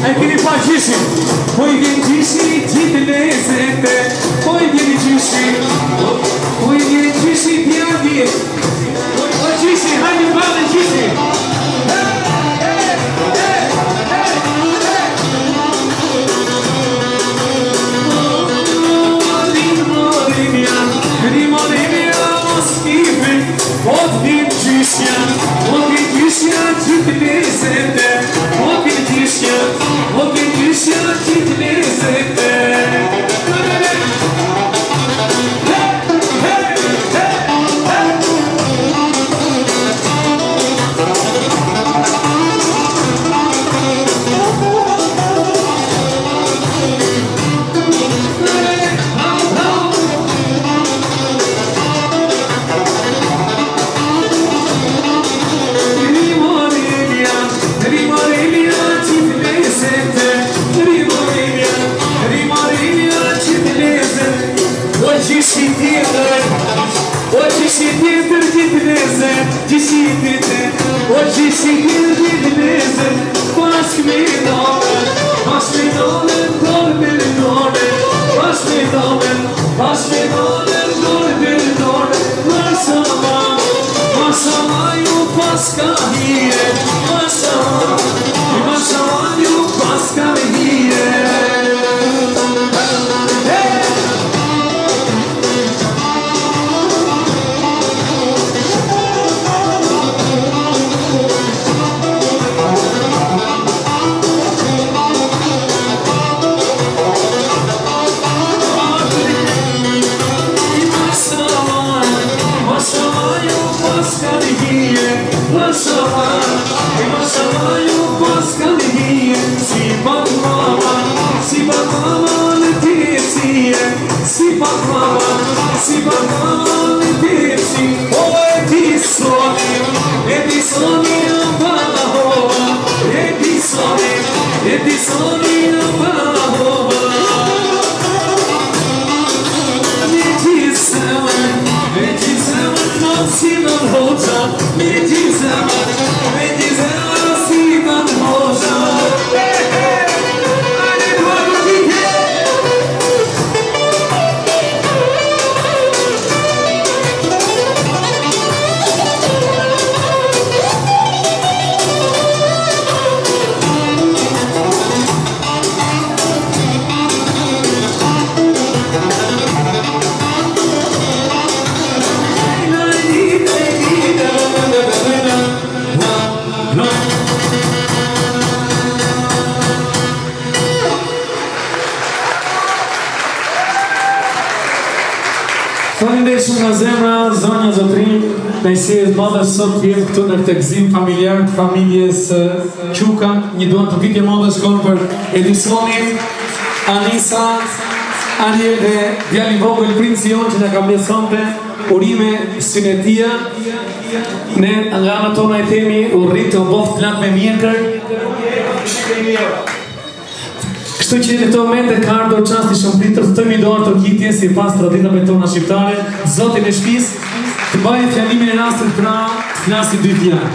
E keni pa gjyshi, po I vjen gjyshi gjithë lezete, po I vjen gjyshi, po I vjen gjyshi pja vjet, po gjyshi, hajde bale gjyshi. Rimorinja moskive, od vjen gjyshja gjithë lezete, od vjen gjyshja, od vjen gjyshja. O gjisi gjithë lezën, pas me damen, dorë për dorë, pas me damen, dorë për dorë, Mashallah ju pas ka hire, Mashallah ju pas ka hire. Si baklava në tepsi, o e di soni në balahova, e di soni në balahova. Me gjizëmën, në si në hoqa, me gjizëmën, si në hoqa. Faleminderit shumë nga zemra, zonja Zotrin, me sjelljes madhe sot jem këtu në këtë gëzim familjar të familjes Quka. Një duan të pikë madhe shkon për Edisonin, Anisa, Ariel dhe djali vogël princi jon që na ka mbledhonte urime synetia. Ne nga ana tona I themi urrit të boft plak me mjekër. Kështu që në këto momente ka ardhur çasti shëmbritur të tëmi dorë të kitje si pas traditave tona shqiptare, Zotin e shtëpisë të bëjë fjalimin e rastit pra të flasi 2 fjalë.